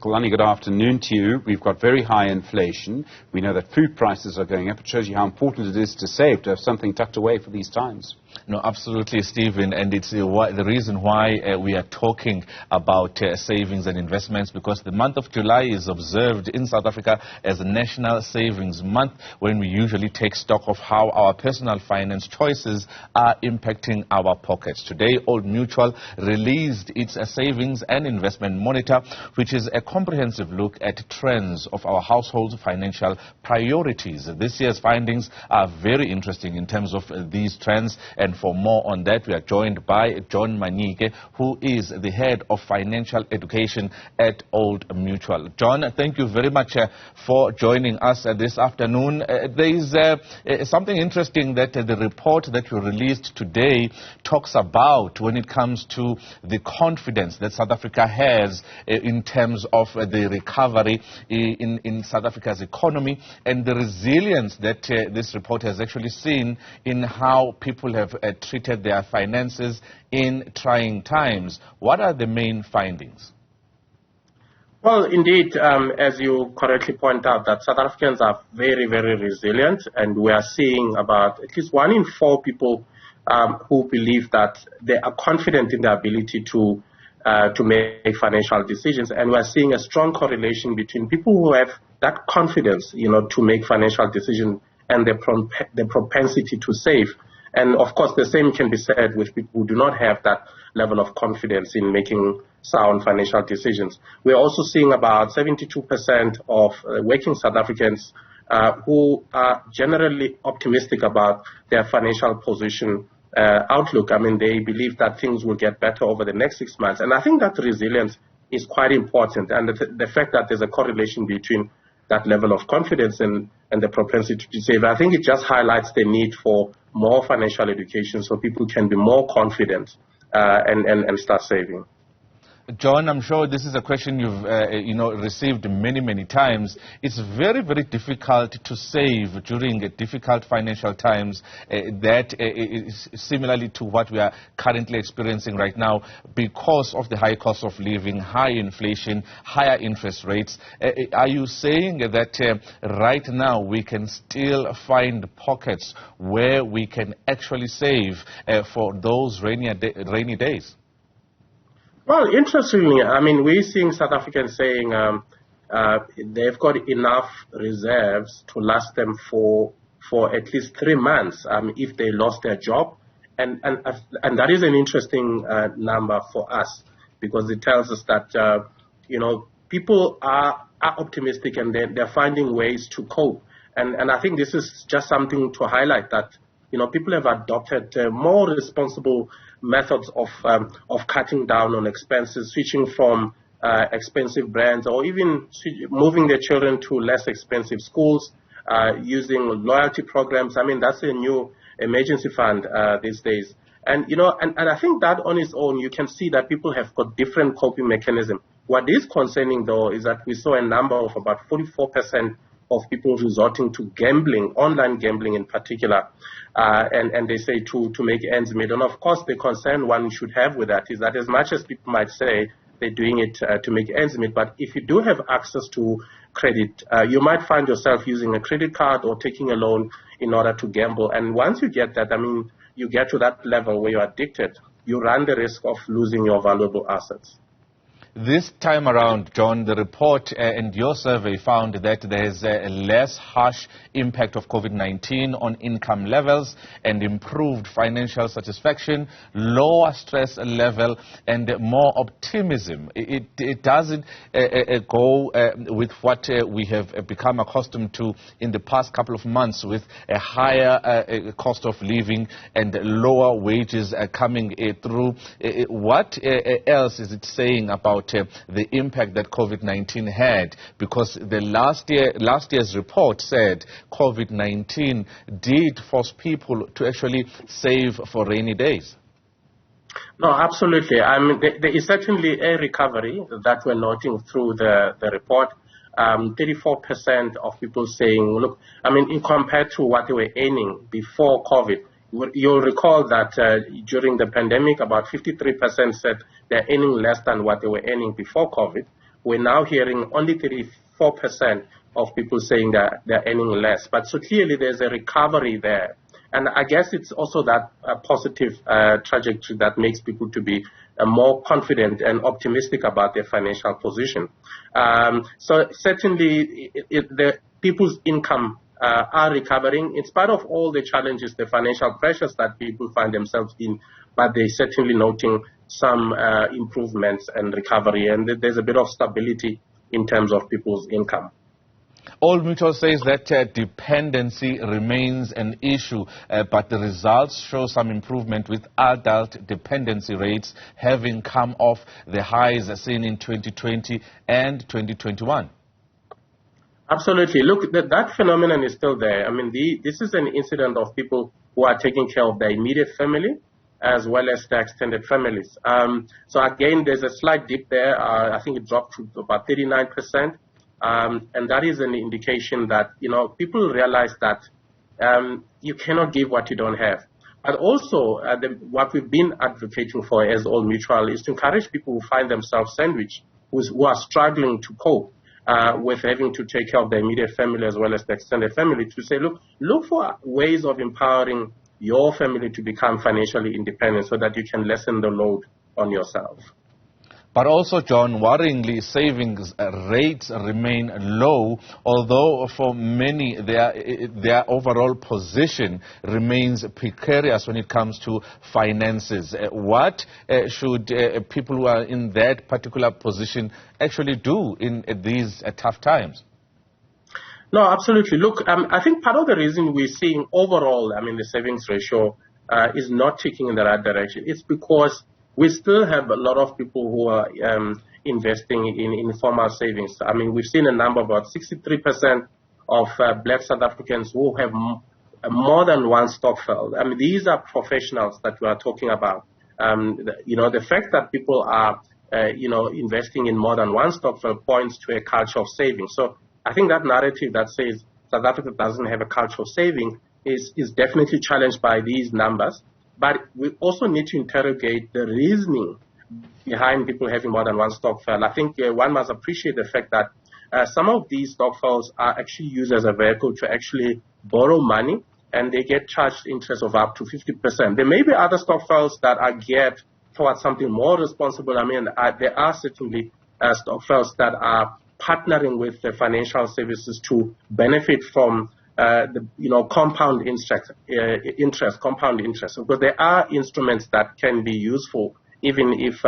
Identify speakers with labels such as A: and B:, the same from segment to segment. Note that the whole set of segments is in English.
A: Kulani, good afternoon to you. We've got very high inflation. We know that food prices are going up. It shows you how important it is to save, to have something tucked away for these times.
B: No, absolutely, Stephen, and it's the reason why we are talking about savings and investments, because the month of July is observed in South Africa as a National Savings Month, when we usually take stock of how our personal finance choices are impacting our pockets. Today, Old Mutual released its Savings and Investment Monitor, which is a comprehensive look at trends of our household's financial priorities. This year's findings are very interesting in terms of these trends. And for more on that, we are joined by John Manyike, who is the head of financial education at Old Mutual. John, thank you very much for joining us this afternoon. There is something interesting that the report that you released today talks about when it comes to the confidence that South Africa has in terms of the recovery in South Africa's economy, and the resilience that this report has actually seen in how people have treated their finances in trying times. What are the main findings?
C: Well, indeed, as you correctly point out, that South Africans are very, very resilient, and we are seeing about at least 1 in 4 people who believe that they are confident in their ability to make financial decisions, and we are seeing a strong correlation between people who have that confidence, to make financial decisions and the propensity to save. And of course, the same can be said with people who do not have that level of confidence in making sound financial decisions. We're also seeing about 72% of working South Africans who are generally optimistic about their financial position outlook. I mean, they believe that things will get better over the next 6 months. And I think that resilience is quite important. And the fact that there's a correlation between that level of confidence and the propensity to save, I think it just highlights the need for more financial education so people can be more confident and start saving.
B: John, I'm sure this is a question you've received many times. It's very, very difficult to save during difficult financial times. That is similarly to what we are currently experiencing right now because of the high cost of living, high inflation, higher interest rates. Are you saying that right now we can still find pockets where we can actually save for those rainy days?
C: Well, interestingly, I mean, we're seeing South Africans saying they've got enough reserves to last them for at least 3 months if they lost their job. And that is an interesting number for us, because it tells us that, people are optimistic and they're finding ways to cope. And I think this is just something to highlight that, people have adopted more responsible methods of cutting down on expenses, switching from expensive brands, or even moving their children to less expensive schools, using loyalty programs. I mean, that's a new emergency fund these days. And, and I think that on its own, you can see that people have got different coping mechanisms. What is concerning, though, is that we saw a number of about 44% of people resorting to gambling, online gambling in particular, and they say to make ends meet. And of course, the concern one should have with that is that as much as people might say they're doing it to make ends meet, but if you do have access to credit, you might find yourself using a credit card or taking a loan in order to gamble. And once you get that, I mean, you get to that level where you're addicted, you run the risk of losing your valuable assets.
B: This time around, John, the report and your survey found that there is a less harsh impact of COVID-19 on income levels and improved financial satisfaction, lower stress level, and more optimism. It doesn't go with what we have become accustomed to in the past couple of months, with a higher cost of living and lower wages coming through. What else is it saying about the impact that COVID-19 had? Because the last year's report said COVID-19 did force people to actually save for rainy days.
C: No, absolutely. I mean, there is certainly a recovery that we're noting through the report. 34% of people saying, look, I mean, in compared to what they were earning before COVID, you'll recall that during the pandemic, about 53% said they're earning less than what they were earning before COVID. we're now hearing only 34% of people saying that they're earning less. But so clearly there's a recovery there. And I guess it's also that positive trajectory that makes people to be more confident and optimistic about their financial position. So certainly the people's income are recovering in spite of all the challenges, the financial pressures that people find themselves in, but they're certainly noting some improvements and recovery, and there's a bit of stability in terms of people's income.
B: Old Mutual says that dependency remains an issue, but the results show some improvement, with adult dependency rates having come off the highs seen in 2020 and 2021.
C: Absolutely. Look, that phenomenon is still there. I mean, this is an incident of people who are taking care of their immediate family as well as the extended families. So again, there's a slight dip there. I think it dropped to about 39%. And that is an indication that, people realize that you cannot give what you don't have. But also, what we've been advocating for as Old Mutual is to encourage people who find themselves sandwiched, who are struggling to cope with having to take care of their immediate family as well as the extended family, to say, look for ways of empowering your family to become financially independent so that you can lessen the load on yourself.
B: But also, John, worryingly, savings rates remain low, although for many their overall position remains precarious when it comes to finances. What should people who are in that particular position actually do in these tough times?
C: No, absolutely. Look, I think part of the reason we're seeing overall, the savings ratio is not ticking in the right direction. It's because we still have a lot of people who are investing in informal savings. We've seen a number, about 63% of black South Africans who have more than one stokvel. These are professionals that we are talking about. The fact that people are, investing in more than one stokvel points to a culture of saving. So I think that narrative that says South Africa doesn't have a culture of saving is definitely challenged by these numbers. But we also need to interrogate the reasoning behind people having more than one stokvel. I think one must appreciate the fact that some of these stokvels are actually used as a vehicle to actually borrow money, and they get charged interest of up to 50%. There may be other stokvels that are geared towards something more responsible. There are certainly stokvels that are partnering with the financial services to benefit from compound interest, because there are instruments that can be useful even if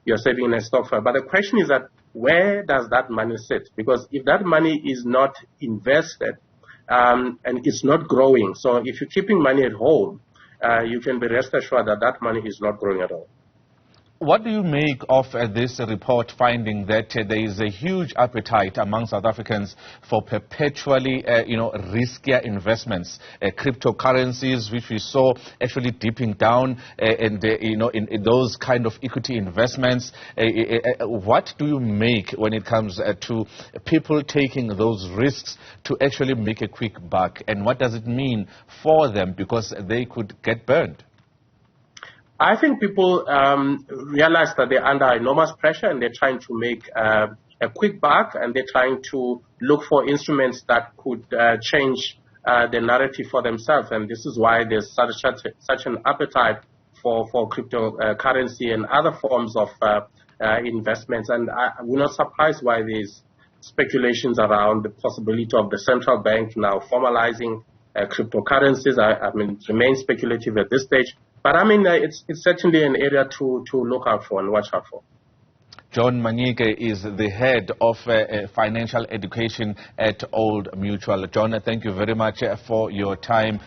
C: you're saving in a stokvel. But the question is that where does that money sit? Because if that money is not invested and it's not growing, so if you're keeping money at home, you can be rest assured that that money is not growing at all.
B: What do you make of this report finding that there is a huge appetite among South Africans for perpetually, riskier investments, cryptocurrencies, which we saw actually dipping down, and in those kind of equity investments? What do you make when it comes to people taking those risks to actually make a quick buck, and what does it mean for them, because they could get burned?
C: I think people realize that they're under enormous pressure and they're trying to make a quick buck, and they're trying to look for instruments that could change the narrative for themselves. And this is why there's such an appetite for cryptocurrency and other forms of investments. And we're not surprised why there's speculations around the possibility of the central bank now formalizing cryptocurrencies. It remains speculative at this stage. But it's certainly an area to look out for and watch out for.
B: John Manyike is the head of financial education at Old Mutual. John, thank you very much for your time.